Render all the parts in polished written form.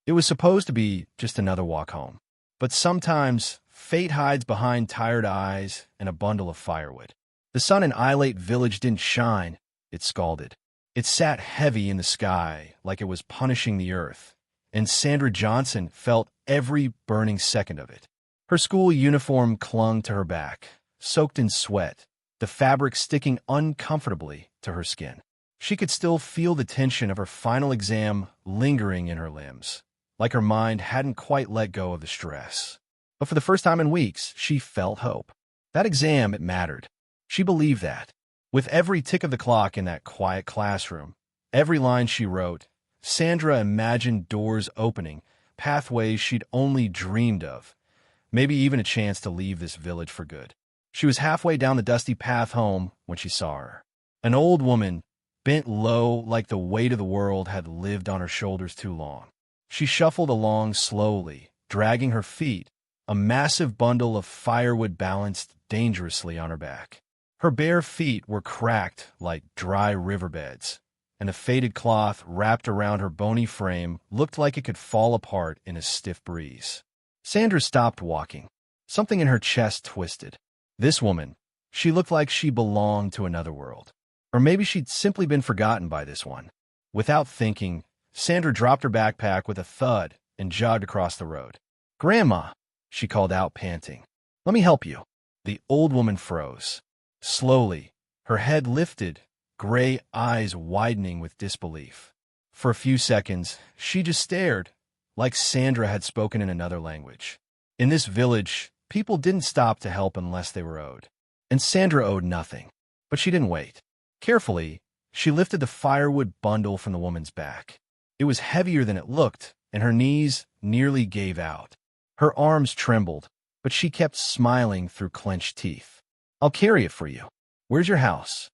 It was supposed to be just another walk home. But sometimes fate hides behind tired eyes and a bundle of firewood. The sun in Islate Village didn't shine, it scalded. It sat heavy in the sky like it was punishing the earth, and Sandra Johnson felt every burning second of it. Her school uniform clung to her back, soaked in sweat, the fabric sticking uncomfortably to her skin. She could still feel the tension of her final exam lingering in her limbs, like her mind hadn't quite let go of the stress. But for the first time in weeks, she felt hope. That exam, it mattered. She believed that. With every tick of the clock in that quiet classroom, every line she wrote, Sandra imagined doors opening, pathways she'd only dreamed of, maybe even a chance to leave this village for good. She was halfway down the dusty path home when she saw her. An old woman, bent low like the weight of the world had lived on her shoulders too long. She shuffled along slowly, dragging her feet, a massive bundle of firewood balanced dangerously on her back. Her bare feet were cracked like dry riverbeds, and the faded cloth wrapped around her bony frame looked like it could fall apart in a stiff breeze. Sandra stopped walking. Something in her chest twisted. This woman, she looked like she belonged to another world. Or maybe she'd simply been forgotten by this one. Without thinking, Sandra dropped her backpack with a thud and jogged across the road. "Grandma," she called out, panting. "Let me help you." The old woman froze. Slowly, her head lifted, gray eyes widening with disbelief. For a few seconds, she just stared, like Sandra had spoken in another language. In this village, people didn't stop to help unless they were owed. And Sandra owed nothing. But she didn't wait. Carefully, she lifted the firewood bundle from the woman's back. It was heavier than it looked, and her knees nearly gave out. Her arms trembled, but she kept smiling through clenched teeth. "I'll carry it for you. Where's your house?"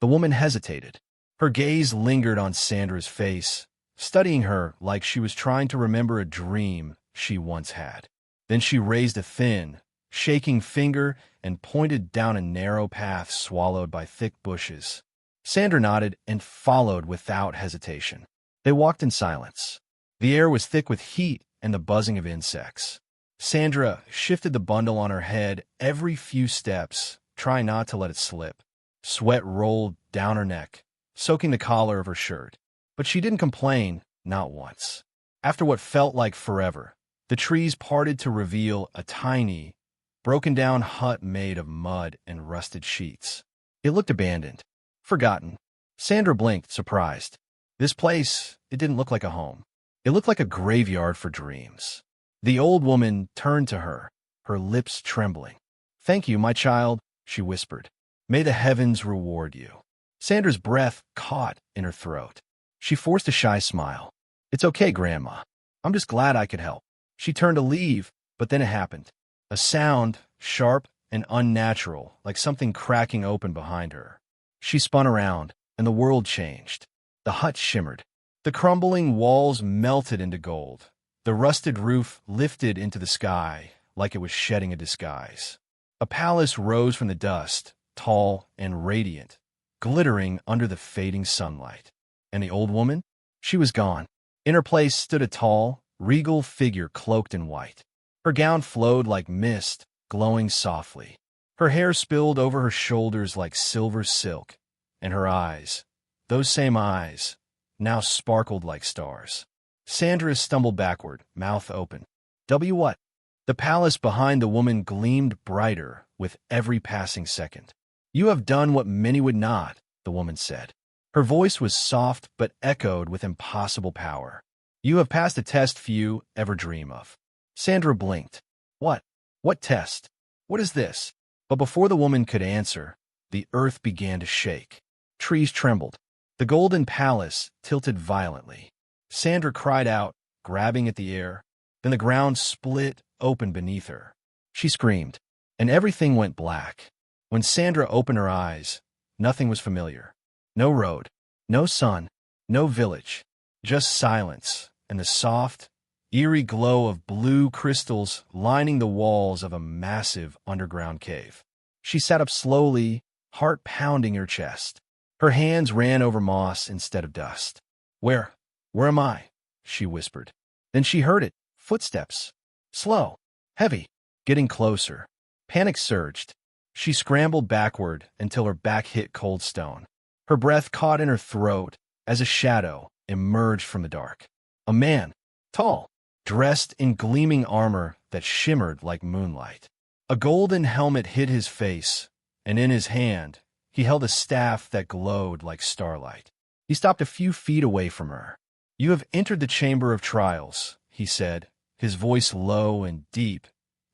The woman hesitated. Her gaze lingered on Sandra's face, studying her like she was trying to remember a dream she once had. Then she raised a thin, shaking finger and pointed down a narrow path swallowed by thick bushes. Sandra nodded and followed without hesitation. They walked in silence. The air was thick with heat and the buzzing of insects. Sandra shifted the bundle on her head every few steps, trying not to let it slip. Sweat rolled down her neck, soaking the collar of her shirt. But she didn't complain, not once. After what felt like forever, the trees parted to reveal a tiny, broken-down hut made of mud and rusted sheets. It looked abandoned, forgotten. Sandra blinked, surprised. This place, it didn't look like a home. It looked like a graveyard for dreams. The old woman turned to her, her lips trembling. "Thank you, my child," she whispered. "May the heavens reward you." Sandra's breath caught in her throat. She forced a shy smile. "It's okay, Grandma. I'm just glad I could help." She turned to leave, but then it happened. A sound, sharp and unnatural, like something cracking open behind her. She spun around, and the world changed. The hut shimmered. The crumbling walls melted into gold. The rusted roof lifted into the sky like it was shedding a disguise. A palace rose from the dust, tall and radiant, glittering under the fading sunlight. And the old woman? She was gone. In her place stood a tall, regal figure cloaked in white. Her gown flowed like mist, glowing softly. Her hair spilled over her shoulders like silver silk, and her eyes, those same eyes, now sparkled like stars. Sandra stumbled backward, mouth open. What? The palace behind the woman gleamed brighter with every passing second. "You have done what many would not," the woman said. Her voice was soft but echoed with impossible power. "You have passed a test few ever dream of." Sandra blinked. "What? What test? What is this?" But before the woman could answer, the earth began to shake. Trees trembled. The golden palace tilted violently. Sandra cried out, grabbing at the air. Then the ground split open beneath her. She screamed, and everything went black. When Sandra opened her eyes, nothing was familiar. No road, no sun, no village, just silence and the soft, eerie glow of blue crystals lining the walls of a massive underground cave. She sat up slowly, heart pounding her chest. Her hands ran over moss instead of dust. Where am I?" she whispered. Then she heard it. Footsteps. Slow. Heavy. Getting closer. Panic surged. She scrambled backward until her back hit cold stone. Her breath caught in her throat as a shadow emerged from the dark. A man, tall, dressed in gleaming armor that shimmered like moonlight. A golden helmet hid his face, and in his hand, he held a staff that glowed like starlight. He stopped a few feet away from her. "You have entered the chamber of trials," he said, his voice low and deep,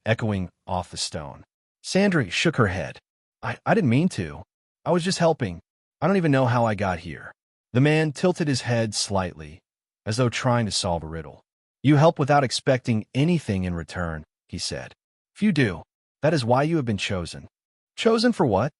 echoing off the stone. Sandra shook her head. I didn't mean to. I was just helping. I don't even know how I got here." The man tilted his head slightly, as though trying to solve a riddle. "You help without expecting anything in return," he said. "Few do. That is why you have been chosen." "Chosen for what?"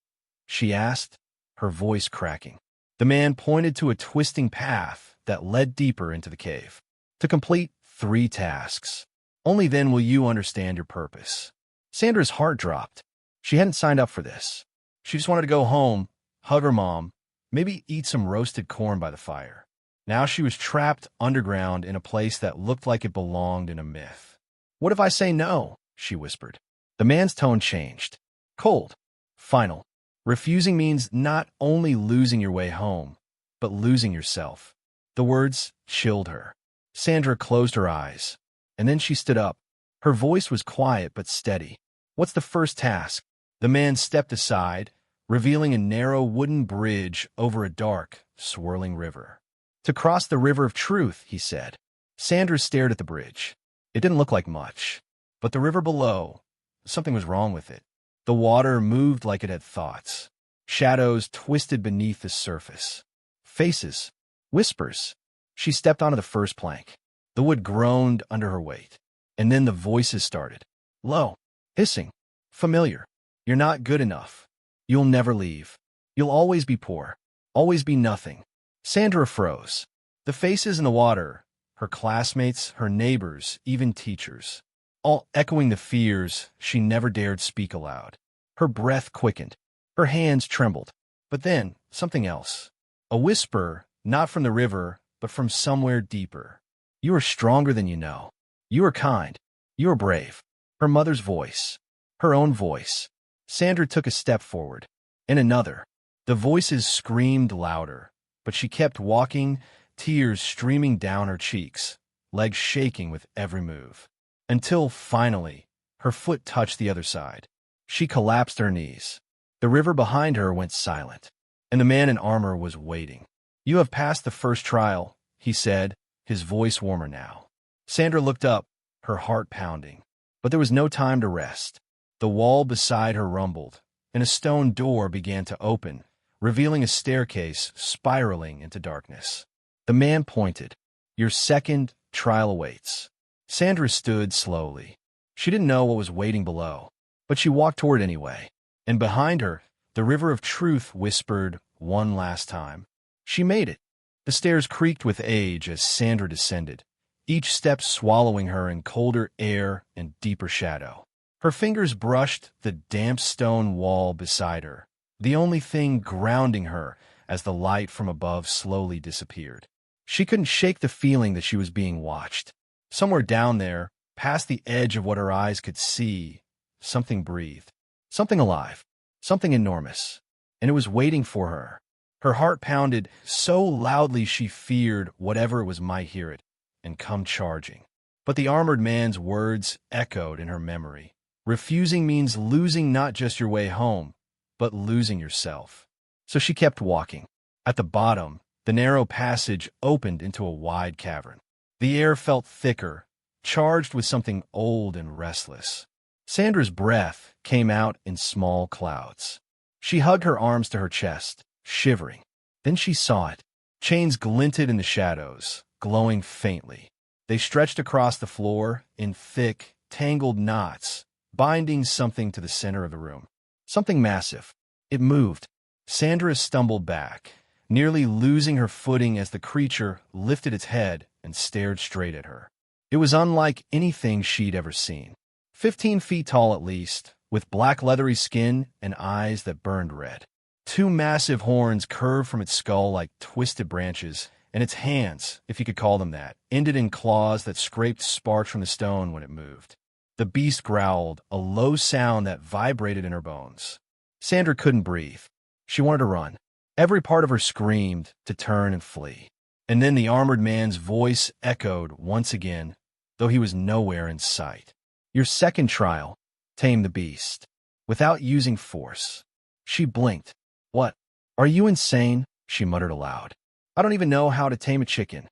she asked, her voice cracking. The man pointed to a twisting path that led deeper into the cave. "To complete 3 tasks. Only then will you understand your purpose." Sandra's heart dropped. She hadn't signed up for this. She just wanted to go home, hug her mom, maybe eat some roasted corn by the fire. Now she was trapped underground in a place that looked like it belonged in a myth. "What if I say no?" she whispered. The man's tone changed. Cold. Final. Refusing means not only losing your way home, but losing yourself. The words chilled her. Sandra closed her eyes, and then she stood up. Her voice was quiet but steady. "What's the first task?" The man stepped aside, revealing a narrow wooden bridge over a dark, swirling river. "To cross the river of truth," he said. Sandra stared at the bridge. It didn't look like much, but the river below, something was wrong with it. The water moved like it had thoughts. Shadows twisted beneath the surface. Faces. Whispers. She stepped onto the first plank. The wood groaned under her weight. And then the voices started. Low. Hissing. Familiar. "You're not good enough. You'll never leave. You'll always be poor. Always be nothing." Sandra froze. The faces in the water, her classmates, her neighbors, even teachers, all echoing the fears she never dared speak aloud. Her breath quickened. Her hands trembled. But then, something else. A whisper, not from the river, but from somewhere deeper. "You are stronger than you know. You are kind. You are brave." Her mother's voice. Her own voice. Sandra took a step forward. And another. The voices screamed louder, but she kept walking, tears streaming down her cheeks, legs shaking with every move. Until, finally, her foot touched the other side. She collapsed her knees. The river behind her went silent, and the man in armor was waiting. "You have passed the first trial," he said, his voice warmer now. Sandra looked up, her heart pounding. But there was no time to rest. The wall beside her rumbled, and a stone door began to open, revealing a staircase spiraling into darkness. The man pointed. "Your second trial awaits." Sandra stood slowly. She didn't know what was waiting below, but she walked toward it anyway. And behind her, the river of truth whispered one last time. She made it. The stairs creaked with age as Sandra descended, each step swallowing her in colder air and deeper shadow. Her fingers brushed the damp stone wall beside her, the only thing grounding her as the light from above slowly disappeared. She couldn't shake the feeling that she was being watched. Somewhere down there, past the edge of what her eyes could see, something breathed. Something alive. Something enormous. And it was waiting for her. Her heart pounded so loudly she feared whatever it was might hear it and come charging. But the armored man's words echoed in her memory. Refusing means losing not just your way home, but losing yourself. So she kept walking. At the bottom, the narrow passage opened into a wide cavern. The air felt thicker, charged with something old and restless. Sandra's breath came out in small clouds. She hugged her arms to her chest, shivering. Then she saw it. Chains glinted in the shadows, glowing faintly. They stretched across the floor in thick, tangled knots, binding something to the center of the room. Something massive. It moved. Sandra stumbled back, nearly losing her footing as the creature lifted its head and stared straight at her. It was unlike anything she'd ever seen. 15 feet tall at least, with black leathery skin and eyes that burned red. 2 massive horns curved from its skull like twisted branches, and its hands, if you could call them that, ended in claws that scraped sparks from the stone when it moved. The beast growled, a low sound that vibrated in her bones. Sandra couldn't breathe. She wanted to run. Every part of her screamed to turn and flee. And then the armored man's voice echoed once again, though he was nowhere in sight. Your second trial, tame the beast, without using force. She blinked. What? Are you insane? She muttered aloud. I don't even know how to tame a chicken.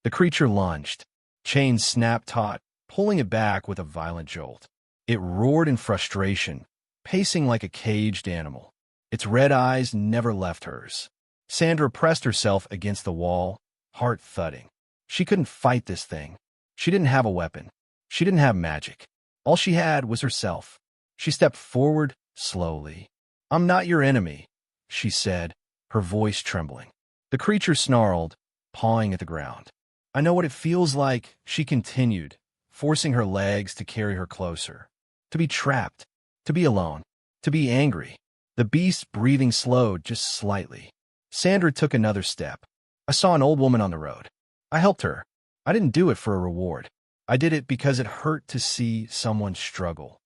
The creature lunged. Chains snapped taut, pulling it back with a violent jolt. It roared in frustration, pacing like a caged animal. Its red eyes never left hers. Sandra pressed herself against the wall, heart thudding. She couldn't fight this thing. She didn't have a weapon. She didn't have magic. All she had was herself. She stepped forward slowly. I'm not your enemy, she said, her voice trembling. The creature snarled, pawing at the ground. I know what it feels like, she continued, forcing her legs to carry her closer. To be trapped, to be alone, to be angry. The beast's breathing slowed just slightly. Sandra took another step. I saw an old woman on the road. I helped her. I didn't do it for a reward. I did it because it hurt to see someone struggle.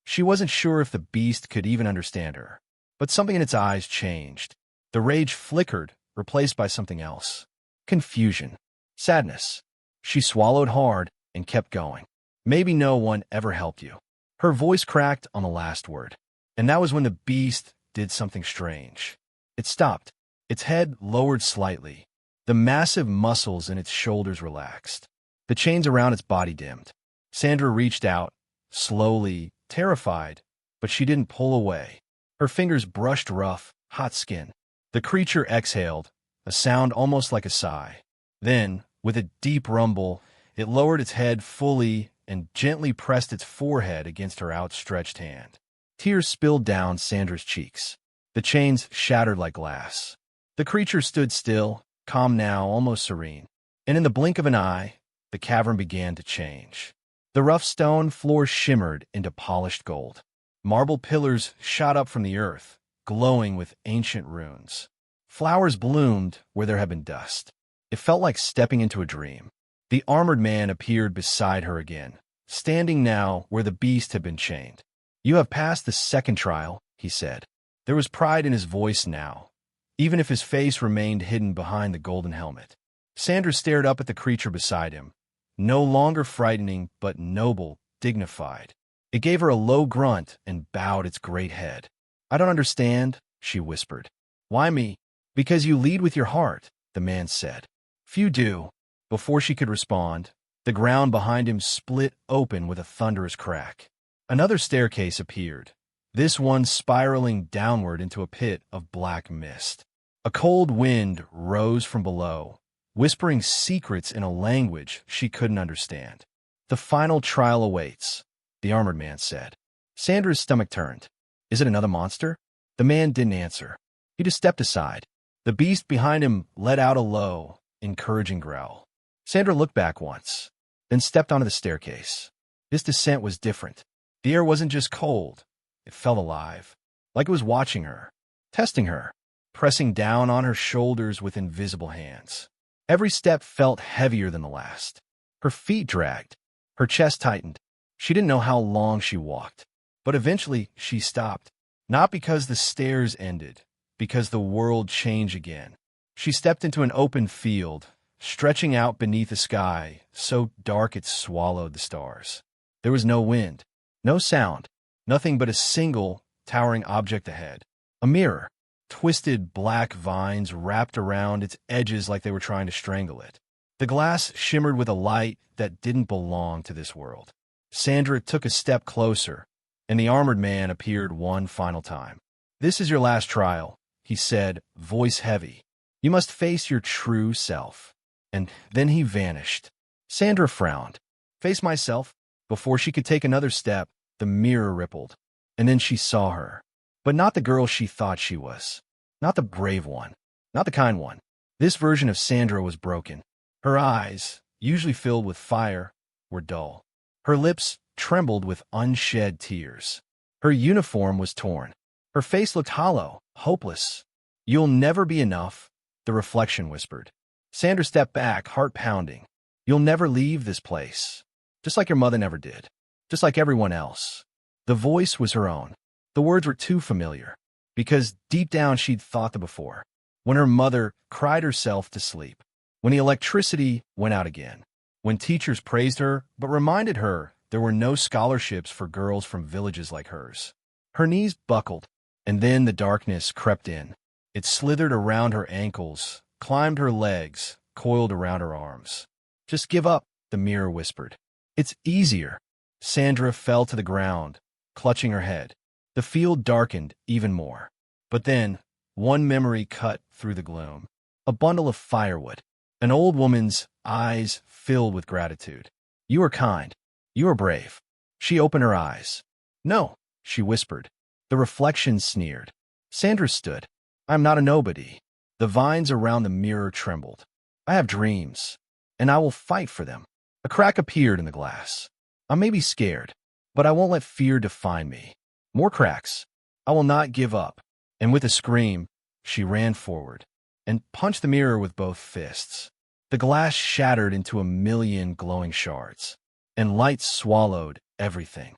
She wasn't sure if the beast could even understand her, but something in its eyes changed. The rage flickered, replaced by something else. Confusion. Sadness. She swallowed hard and kept going. Maybe no one ever helped you. Her voice cracked on the last word. And that was when the beast did something strange. It stopped. Its head lowered slightly. The massive muscles in its shoulders relaxed. The chains around its body dimmed. Sandra reached out, slowly, terrified, but she didn't pull away. Her fingers brushed rough, hot skin. The creature exhaled, a sound almost like a sigh. Then, with a deep rumble, it lowered its head fully and gently pressed its forehead against her outstretched hand. Tears spilled down Sandra's cheeks. The chains shattered like glass. The creature stood still, calm now, almost serene. And in the blink of an eye, the cavern began to change. The rough stone floor shimmered into polished gold. Marble pillars shot up from the earth, glowing with ancient runes. Flowers bloomed where there had been dust. It felt like stepping into a dream. The armored man appeared beside her again, standing now where the beast had been chained. You have passed the second trial, he said. There was pride in his voice now, even if his face remained hidden behind the golden helmet. Sandra stared up at the creature beside him, no longer frightening but noble, dignified. It gave her a low grunt and bowed its great head. I don't understand, she whispered. Why me? Because you lead with your heart, the man said. Few do. Before she could respond, the ground behind him split open with a thunderous crack. Another staircase appeared, this one spiraling downward into a pit of black mist. A cold wind rose from below, whispering secrets in a language she couldn't understand. The final trial awaits, the armored man said. Sandra's stomach turned. Is it another monster? The man didn't answer. He just stepped aside. The beast behind him let out a low, encouraging growl. Sandra looked back once, then stepped onto the staircase. This descent was different. The air wasn't just cold. It felt alive, like it was watching her, testing her, pressing down on her shoulders with invisible hands. Every step felt heavier than the last. Her feet dragged. Her chest tightened. She didn't know how long she walked. But eventually, she stopped. Not because the stairs ended, because the world changed again. She stepped into an open field, stretching out beneath a sky so dark it swallowed the stars. There was no wind. No sound, nothing but a single, towering object ahead. A mirror. Twisted black vines wrapped around its edges like they were trying to strangle it. The glass shimmered with a light that didn't belong to this world. Sandra took a step closer, and the armored man appeared one final time. This is your last trial, he said, voice heavy. You must face your true self. And then he vanished. Sandra frowned. Face myself? Before she could take another step, the mirror rippled, and then she saw her. But not the girl she thought she was. Not the brave one. Not the kind one. This version of Sandra was broken. Her eyes, usually filled with fire, were dull. Her lips trembled with unshed tears. Her uniform was torn. Her face looked hollow, hopeless. You'll never be enough, the reflection whispered. Sandra stepped back, heart pounding. You'll never leave this place. Just like your mother never did. Just like everyone else. The voice was her own. The words were too familiar. Because deep down she'd thought them before. When her mother cried herself to sleep. When the electricity went out again. When teachers praised her, but reminded her there were no scholarships for girls from villages like hers. Her knees buckled, and then the darkness crept in. It slithered around her ankles, climbed her legs, coiled around her arms. Just give up, the mirror whispered. It's easier. Sandra fell to the ground, clutching her head. The field darkened even more. But then, one memory cut through the gloom. A bundle of firewood. An old woman's eyes filled with gratitude. You are kind. You are brave. She opened her eyes. No, she whispered. The reflection sneered. Sandra stood. I'm not a nobody. The vines around the mirror trembled. I have dreams, and I will fight for them. A crack appeared in the glass. I may be scared, but I won't let fear define me. More cracks. I will not give up. And with a scream, she ran forward and punched the mirror with both fists. The glass shattered into a million glowing shards, and light swallowed everything.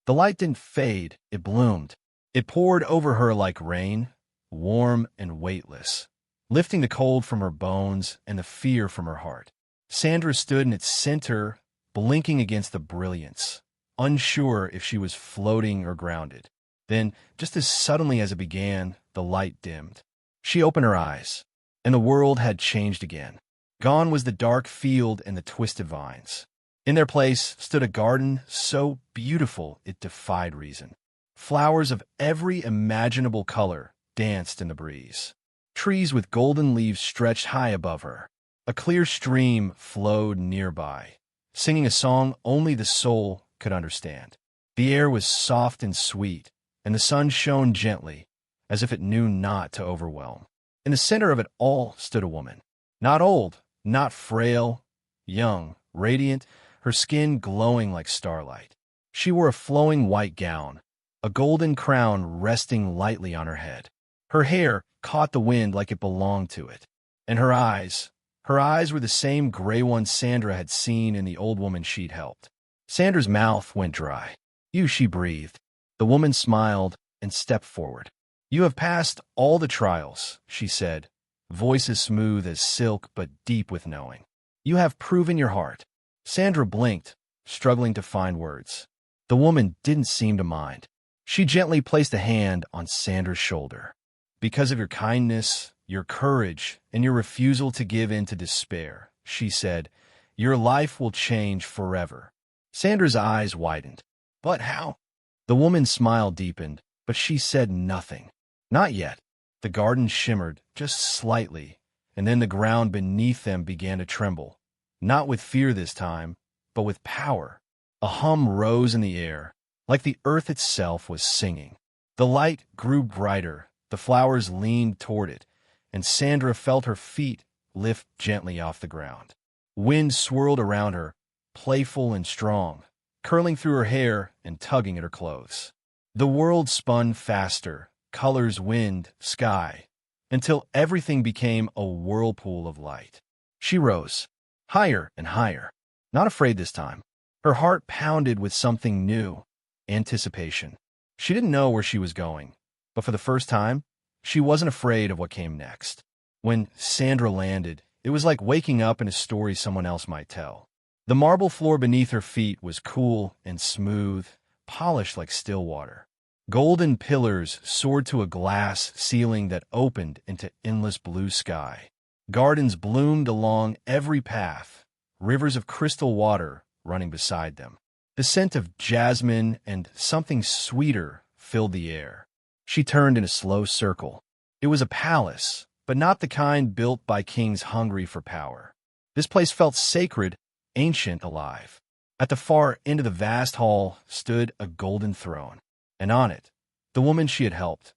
The light didn't fade, it bloomed. It poured over her like rain, warm and weightless, lifting the cold from her bones and the fear from her heart. Sandra stood in its center, blinking against the brilliance, unsure if she was floating or grounded. Then, just as suddenly as it began, the light dimmed. She opened her eyes, and the world had changed again. Gone was the dark field and the twisted vines. In their place stood a garden so beautiful it defied reason. Flowers of every imaginable color danced in the breeze. Trees with golden leaves stretched high above her. A clear stream flowed nearby, singing a song only the soul could understand. The air was soft and sweet, and the sun shone gently, as if it knew not to overwhelm. In the center of it all stood a woman. Not old, not frail, young, radiant, her skin glowing like starlight. She wore a flowing white gown, a golden crown resting lightly on her head. Her hair caught the wind like it belonged to it. And her eyes were the same gray ones Sandra had seen in the old woman she'd helped. Sandra's mouth went dry. You, she breathed. The woman smiled and stepped forward. You have passed all the trials, she said, voice as smooth as silk but deep with knowing. You have proven your heart. Sandra blinked, struggling to find words. The woman didn't seem to mind. She gently placed a hand on Sandra's shoulder. Because of your kindness, your courage, and your refusal to give in to despair, she said, your life will change forever. Sandra's eyes widened. But how? The woman's smile deepened, but she said nothing. Not yet. The garden shimmered, just slightly, and then the ground beneath them began to tremble. Not with fear this time, but with power. A hum rose in the air, like the earth itself was singing. The light grew brighter, the flowers leaned toward it, and Sandra felt her feet lift gently off the ground. Wind swirled around her, playful and strong, curling through her hair and tugging at her clothes. The world spun faster, colors, wind, sky, until everything became a whirlpool of light. She rose, higher and higher, not afraid this time. Her heart pounded with something new, anticipation. She didn't know where she was going, but for the first time, she wasn't afraid of what came next. When Sandra landed, it was like waking up in a story someone else might tell. The marble floor beneath her feet was cool and smooth, polished like still water. Golden pillars soared to a glass ceiling that opened into endless blue sky. Gardens bloomed along every path, rivers of crystal water running beside them. The scent of jasmine and something sweeter filled the air. She turned in a slow circle. It was a palace, but not the kind built by kings hungry for power. This place felt sacred, ancient, alive. At the far end of the vast hall stood a golden throne, and on it, the woman she had helped,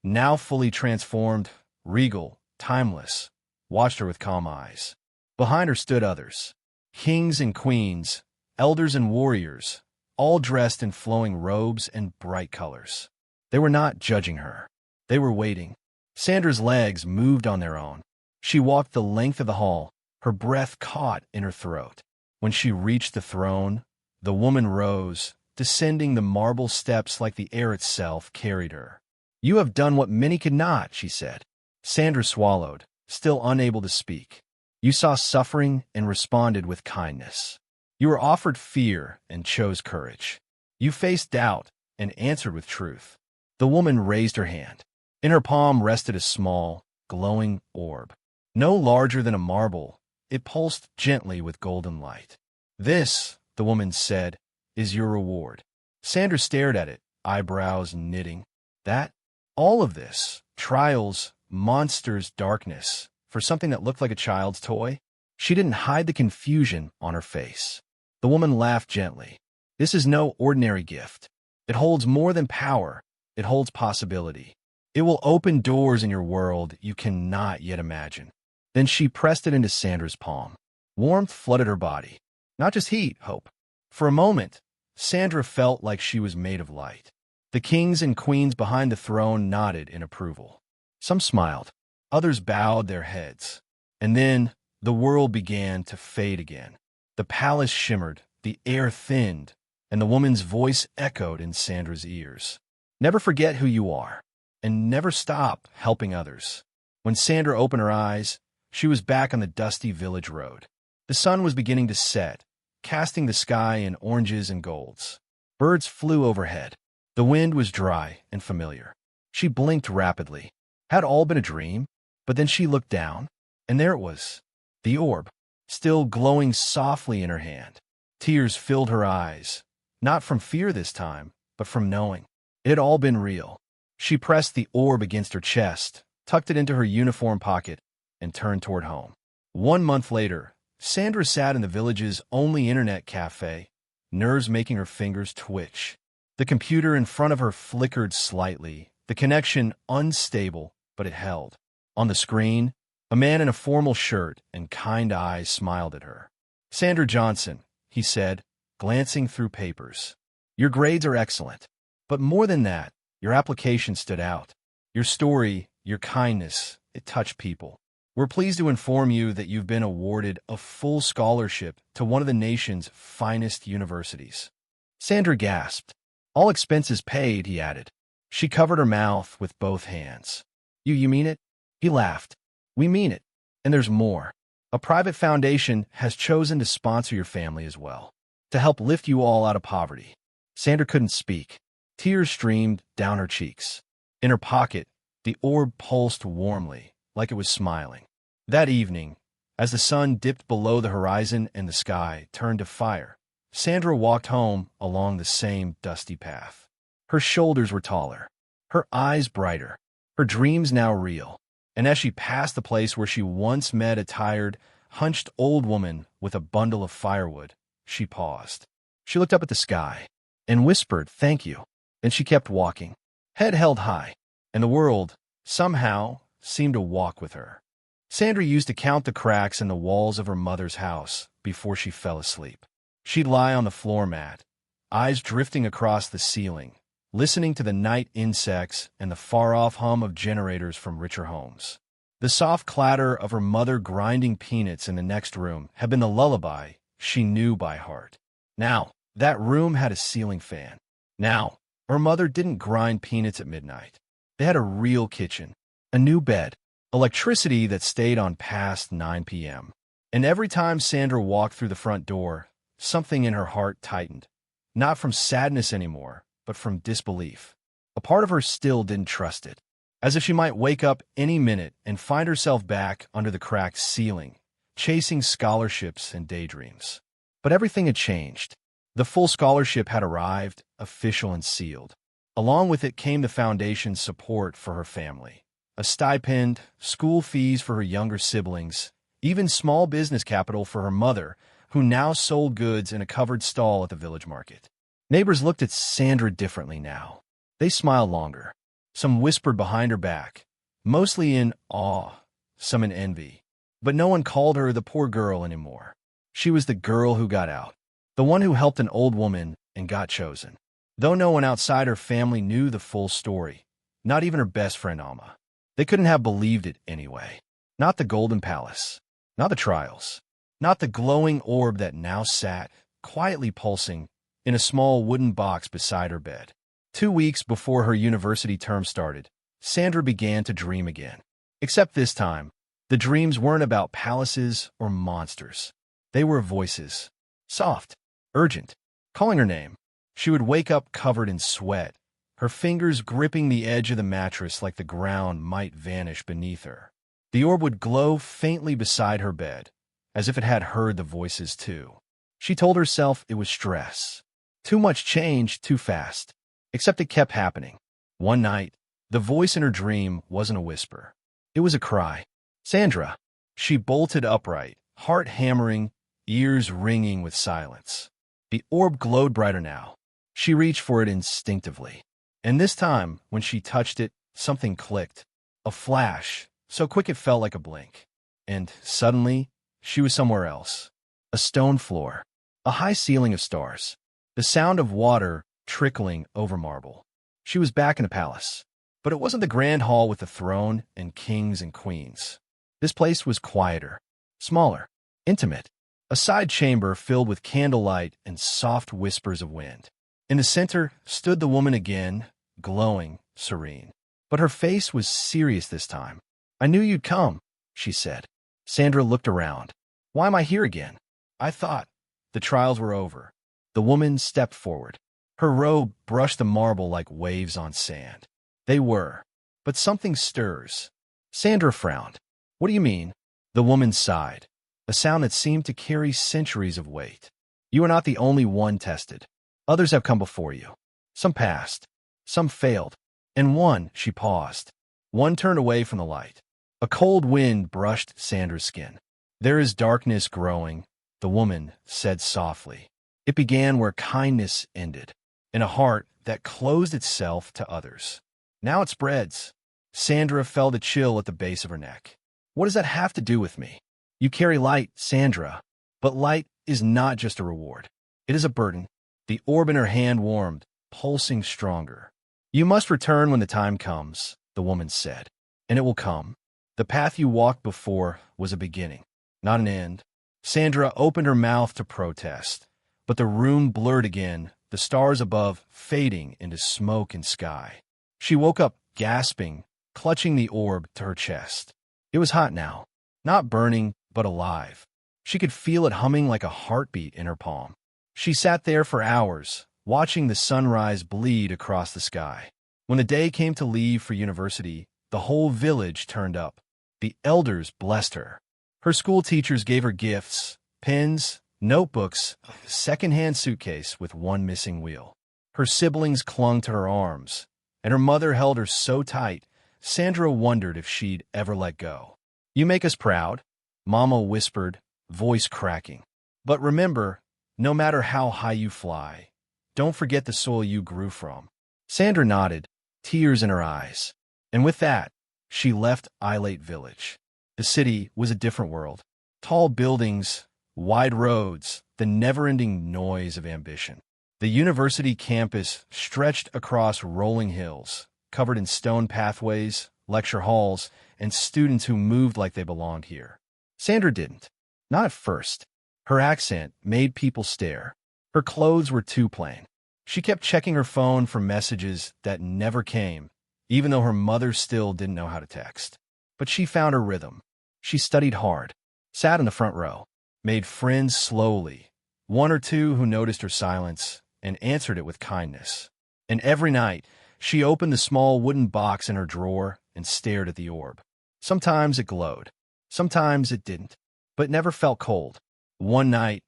now fully transformed, regal, timeless, watched her with calm eyes. Behind her stood others, kings and queens, elders and warriors, all dressed in flowing robes and bright colors. They were not judging her. They were waiting. Sandra's legs moved on their own. She walked the length of the hall, her breath caught in her throat. When she reached the throne, the woman rose, descending the marble steps like the air itself carried her. "You have done what many could not," she said. Sandra swallowed, still unable to speak. "You saw suffering and responded with kindness. You were offered fear and chose courage. You faced doubt and answered with truth." The woman raised her hand. In her palm rested a small, glowing orb. No larger than a marble, it pulsed gently with golden light. "This," the woman said, "is your reward." Sandra stared at it, eyebrows knitting. That? All of this? Trials, monsters, darkness, for something that looked like a child's toy? She didn't hide the confusion on her face. The woman laughed gently. "This is no ordinary gift. It holds more than power. It holds possibility. It will open doors in your world you cannot yet imagine." Then she pressed it into Sandra's palm. Warmth flooded her body. Not just heat, hope. For a moment, Sandra felt like she was made of light. The kings and queens behind the throne nodded in approval. Some smiled. Others bowed their heads. And then the world began to fade again. The palace shimmered, the air thinned, and the woman's voice echoed in Sandra's ears. "Never forget who you are, and never stop helping others." When Sandra opened her eyes, she was back on the dusty village road. The sun was beginning to set, casting the sky in oranges and golds. Birds flew overhead. The wind was dry and familiar. She blinked rapidly. Had all been a dream? But then she looked down, and there it was, the orb, still glowing softly in her hand. Tears filled her eyes, not from fear this time, but from knowing. It had all been real. She pressed the orb against her chest, tucked it into her uniform pocket, and turned toward home. 1 month later, Sandra sat in the village's only internet cafe, nerves making her fingers twitch. The computer in front of her flickered slightly, the connection unstable, but it held. On the screen, a man in a formal shirt and kind eyes smiled at her. "Sandra Johnson," he said, glancing through papers. "Your grades are excellent. But more than that, your application stood out. Your story, your kindness, it touched people. We're pleased to inform you that you've been awarded a full scholarship to one of the nation's finest universities." Sandra gasped. "All expenses paid," he added. She covered her mouth with both hands. You mean it?" He laughed. "We mean it. And there's more. A private foundation has chosen to sponsor your family as well, to help lift you all out of poverty." Sandra couldn't speak. Tears streamed down her cheeks. In her pocket, the orb pulsed warmly, like it was smiling. That evening, as the sun dipped below the horizon and the sky turned to fire, Sandra walked home along the same dusty path. Her shoulders were taller, her eyes brighter, her dreams now real. And as she passed the place where she once met a tired, hunched old woman with a bundle of firewood, she paused. She looked up at the sky and whispered, "Thank you." And she kept walking, head held high, and the world, somehow, seemed to walk with her. Sandra used to count the cracks in the walls of her mother's house before she fell asleep. She'd lie on the floor mat, eyes drifting across the ceiling, listening to the night insects and the far-off hum of generators from richer homes. The soft clatter of her mother grinding peanuts in the next room had been the lullaby she knew by heart. Now, that room had a ceiling fan. Now, her mother didn't grind peanuts at midnight. They had a real kitchen, a new bed, electricity that stayed on past 9 p.m. And every time Sandra walked through the front door, something in her heart tightened, not from sadness anymore, but from disbelief. A part of her still didn't trust it, as if she might wake up any minute and find herself back under the cracked ceiling, chasing scholarships and daydreams. But everything had changed. The full scholarship had arrived, official and sealed. Along with it came the foundation's support for her family. A stipend, school fees for her younger siblings, even small business capital for her mother, who now sold goods in a covered stall at the village market. Neighbors looked at Sandra differently now. They smiled longer. Some whispered behind her back, mostly in awe, some in envy. But no one called her the poor girl anymore. She was the girl who got out, the one who helped an old woman and got chosen. Though no one outside her family knew the full story, Not even her best friend Alma. They couldn't have believed it anyway. Not the Golden Palace. Not the trials. Not the glowing orb that now sat, quietly pulsing, in a small wooden box beside her bed. 2 weeks before her university term started, Sandra began to dream again. Except this time, the dreams weren't about palaces or monsters. They were voices. Soft, urgent, calling her name. She would wake up covered in sweat, her fingers gripping the edge of the mattress like the ground might vanish beneath her. The orb would glow faintly beside her bed, as if it had heard the voices too. She told herself it was stress. Too much change, too fast. Except it kept happening. One night, the voice in her dream wasn't a whisper. It was a cry. Sandra. She bolted upright, heart hammering, ears ringing with silence. The orb glowed brighter now. She reached for it instinctively. And this time, when she touched it, something clicked. A flash, so quick it felt like a blink. And suddenly, she was somewhere else. A stone floor. A high ceiling of stars. The sound of water trickling over marble. She was back in a palace. But it wasn't the grand hall with the throne and kings and queens. This place was quieter, smaller, intimate. A side chamber filled with candlelight and soft whispers of wind. In the center stood the woman again, glowing, serene. But her face was serious this time. I knew you'd come, she said. Sandra looked around. Why am I here again? I thought the trials were over. The woman stepped forward. Her robe brushed the marble like waves on sand. They were. But something stirs. Sandra frowned. What do you mean? The woman sighed, a sound that seemed to carry centuries of weight. You are not the only one tested. Others have come before you. Some passed. Some failed. And one, she paused. One turned away from the light. A cold wind brushed Sandra's skin. There is darkness growing, the woman said softly. It began where kindness ended, in a heart that closed itself to others. Now it spreads. Sandra felt a chill at the base of her neck. What does that have to do with me? You carry light, Sandra. But light is not just a reward. It is a burden. The orb in her hand warmed, pulsing stronger. You must return when the time comes, the woman said. And it will come. The path you walked before was a beginning, not an end. Sandra opened her mouth to protest, but the room blurred again, the stars above fading into smoke and sky. She woke up gasping, clutching the orb to her chest. It was hot now, not burning, but alive. She could feel it humming like a heartbeat in her palm. She sat there for hours, watching the sunrise bleed across the sky. When the day came to leave for university, the whole village turned up. The elders blessed her. Her school teachers gave her gifts, pens, notebooks, a second-hand suitcase with one missing wheel. Her siblings clung to her arms, and her mother held her so tight, Sandra wondered if she'd ever let go. You make us proud, Mama whispered, voice cracking. But remember, no matter how high you fly, don't forget the soil you grew from. Sandra nodded, tears in her eyes. And with that, she left Islate Village. The city was a different world. Tall buildings, wide roads, the never-ending noise of ambition. The university campus stretched across rolling hills, covered in stone pathways, lecture halls, and students who moved like they belonged here. Sandra didn't. Not at first. Her accent made people stare. Her clothes were too plain. She kept checking her phone for messages that never came, even though her mother still didn't know how to text. But she found her rhythm. She studied hard, sat in the front row, made friends slowly, one or two who noticed her silence and answered it with kindness. And every night, she opened the small wooden box in her drawer and stared at the orb. Sometimes it glowed. Sometimes it didn't, but never felt cold. One night,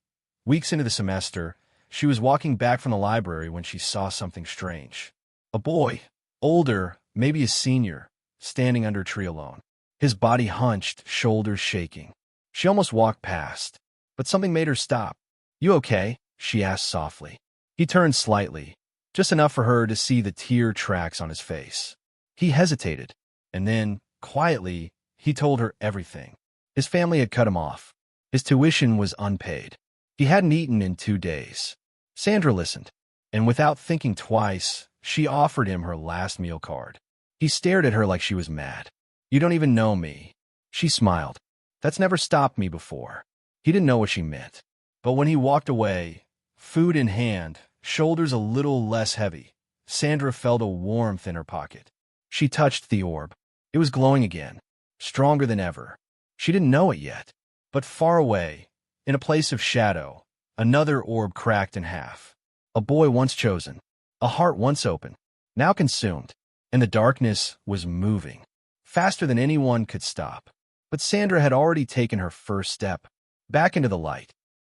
weeks into the semester, she was walking back from the library when she saw something strange. A boy, older, maybe a senior, standing under a tree alone. His body hunched, shoulders shaking. She almost walked past, but something made her stop. You okay? She asked softly. He turned slightly, just enough for her to see the tear tracks on his face. He hesitated, and then, quietly, he told her everything. His family had cut him off. His tuition was unpaid. He hadn't eaten in 2 days. Sandra listened, and without thinking twice, she offered him her last meal card. He stared at her like she was mad. "You don't even know me." She smiled. "That's never stopped me before." He didn't know what she meant. But when he walked away, food in hand, shoulders a little less heavy, Sandra felt a warmth in her pocket. She touched the orb. It was glowing again, stronger than ever. She didn't know it yet. But far away, in a place of shadow, another orb cracked in half. A boy once chosen, a heart once open, now consumed, and the darkness was moving, faster than anyone could stop. But Sandra had already taken her first step, back into the light.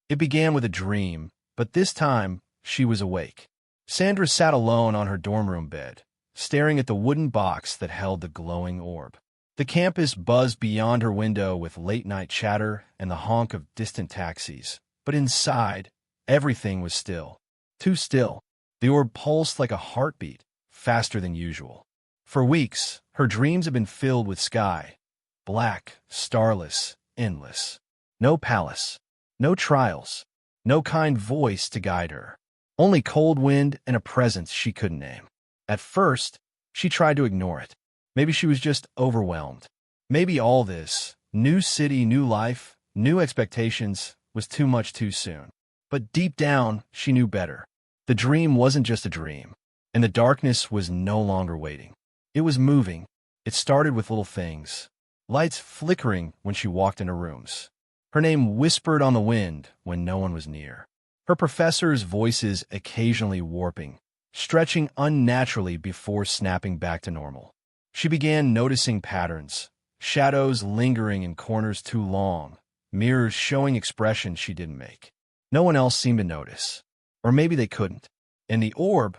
It began with a dream, but this time she was awake. Sandra sat alone on her dorm room bed, staring at the wooden box that held the glowing orb. The campus buzzed beyond her window with late-night chatter and the honk of distant taxis. But inside, everything was still. Too still. The orb pulsed like a heartbeat, faster than usual. For weeks, her dreams had been filled with sky. Black, starless, endless. No palace. No trials. No kind voice to guide her. Only cold wind and a presence she couldn't name. At first, she tried to ignore it. Maybe she was just overwhelmed. Maybe all this, new city, new life, new expectations, was too much too soon. But deep down, she knew better. The dream wasn't just a dream, and the darkness was no longer waiting. It was moving. It started with little things. Lights flickering when she walked into rooms. Her name whispered on the wind when no one was near. Her professors' voices occasionally warping, stretching unnaturally before snapping back to normal. She began noticing patterns, shadows lingering in corners too long, mirrors showing expressions she didn't make. No one else seemed to notice. Or maybe they couldn't. And the orb,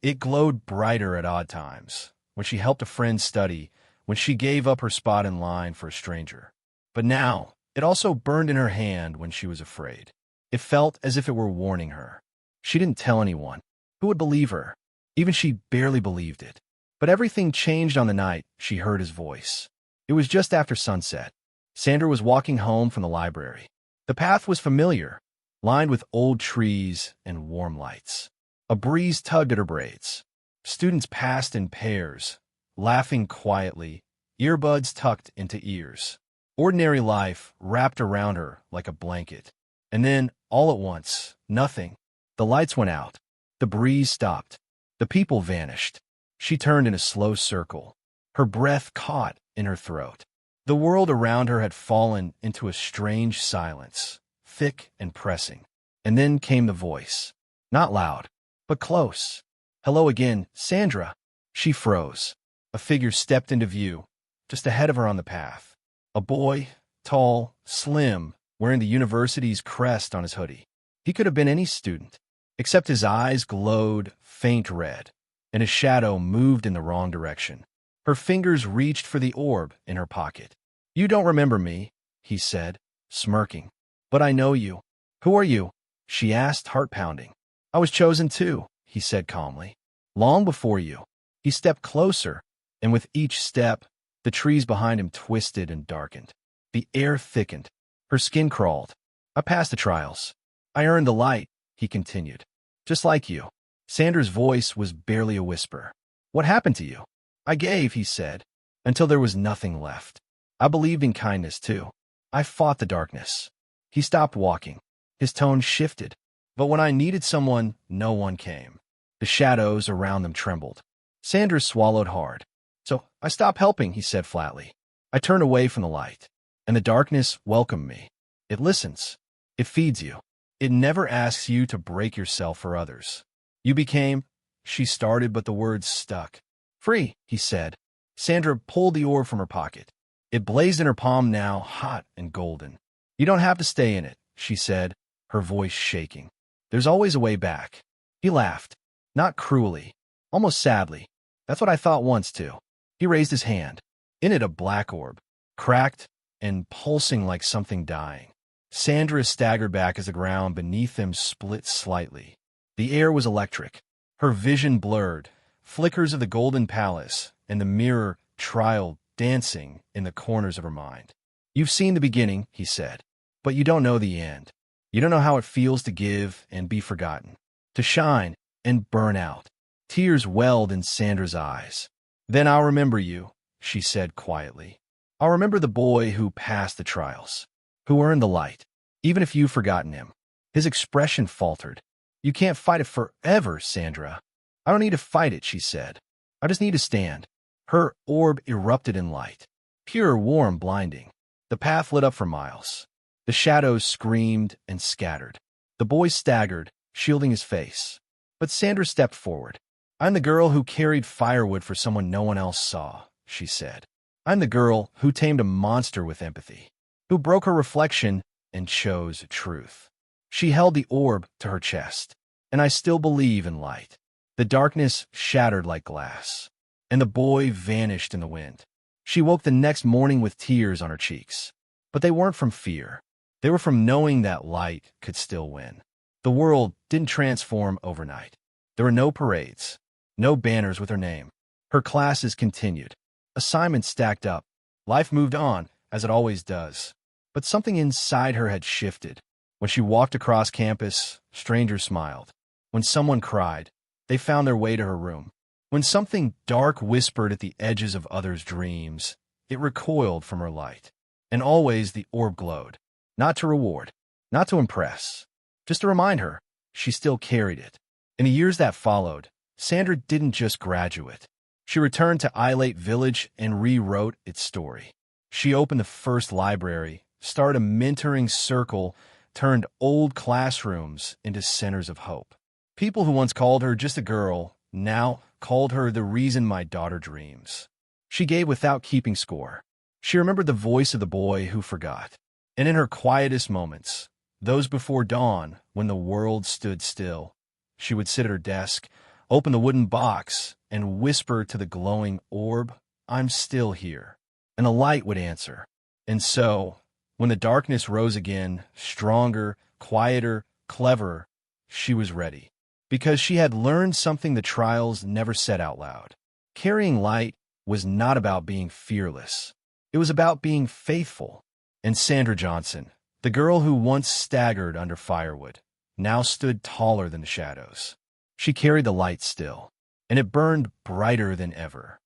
it glowed brighter at odd times, when she helped a friend study, when she gave up her spot in line for a stranger. But now, it also burned in her hand when she was afraid. It felt as if it were warning her. She didn't tell anyone. Who would believe her? Even she barely believed it. But everything changed on the night she heard his voice. It was just after sunset. Sandra was walking home from the library. The path was familiar, lined with old trees and warm lights. A breeze tugged at her braids. Students passed in pairs, laughing quietly, earbuds tucked into ears. Ordinary life wrapped around her like a blanket. And then, all at once, nothing. The lights went out. The breeze stopped. The people vanished. She turned in a slow circle, her breath caught in her throat. The world around her had fallen into a strange silence, thick and pressing. And then came the voice. Not loud, but close. "Hello again, Sandra." She froze. A figure stepped into view, just ahead of her on the path. A boy, tall, slim, wearing the university's crest on his hoodie. He could have been any student, except his eyes glowed faint red, and his shadow moved in the wrong direction. Her fingers reached for the orb in her pocket. "You don't remember me," he said, smirking. "But I know you." "Who are you?" she asked, heart pounding. "I was chosen too," he said calmly. "Long before you." He stepped closer, and with each step, the trees behind him twisted and darkened. The air thickened. Her skin crawled. "I passed the trials. I earned the light," he continued. "Just like you." Sandra's voice was barely a whisper. "What happened to you?" "I gave," he said, "until there was nothing left. I believed in kindness, too. I fought the darkness." He stopped walking. His tone shifted. "But when I needed someone, no one came." The shadows around them trembled. Sandra swallowed hard. "So I stopped helping," he said flatly. "I turned away from the light. And the darkness welcomed me. It listens. It feeds you. It never asks you to break yourself for others." "You became—" she started, but the words stuck. "Free," he said. Sandra pulled the orb from her pocket. It blazed in her palm now, hot and golden. "You don't have to stay in it," she said, her voice shaking. "There's always a way back." He laughed. Not cruelly, almost sadly. "That's what I thought once, too." He raised his hand. In it a black orb, cracked and pulsing like something dying. Sandra staggered back as the ground beneath them split slightly. The air was electric. Her vision blurred, flickers of the golden palace and the mirror trial dancing in the corners of her mind. "You've seen the beginning," he said, "but you don't know the end. You don't know how it feels to give and be forgotten, to shine and burn out." Tears welled in Sandra's eyes. Then I'll remember you, she said quietly. I'll remember the boy who passed the trials, who earned the light, even if you've forgotten him. His expression faltered. You can't fight it forever, Sandra. I don't need to fight it, she said. I just need to stand. Her orb erupted in light. Pure, warm, blinding. The path lit up for miles. The shadows screamed and scattered. The boy staggered, shielding his face. But Sandra stepped forward. I'm the girl who carried firewood for someone no one else saw, she said. I'm the girl who tamed a monster with empathy, who broke her reflection and chose truth. She held the orb to her chest, and I still believe in light. The darkness shattered like glass, and the boy vanished in the wind. She woke the next morning with tears on her cheeks, but they weren't from fear. They were from knowing that light could still win. The world didn't transform overnight. There were no parades, no banners with her name. Her classes continued. Assignments stacked up. Life moved on, as it always does. But something inside her had shifted. When she walked across campus, strangers smiled. When someone cried, they found their way to her room. When something dark whispered at the edges of others' dreams, it recoiled from her light. And always the orb glowed. Not to reward, not to impress, just to remind her she still carried it. In the years that followed, Sandra didn't just graduate. She returned to Islate Village and rewrote its story. She opened the first library, started a mentoring circle, turned old classrooms into centers of hope. People who once called her just a girl now called her the reason my daughter dreams. She gave without keeping score. She remembered the voice of the boy who forgot. And in her quietest moments, those before dawn, when the world stood still, she would sit at her desk, open the wooden box, and whisper to the glowing orb, I'm still here. And the light would answer. And so, when the darkness rose again, stronger, quieter, cleverer, she was ready. Because she had learned something the trials never said out loud. Carrying light was not about being fearless. It was about being faithful. And Sandra Johnson, the girl who once staggered under firewood, now stood taller than the shadows. She carried the light still, and it burned brighter than ever.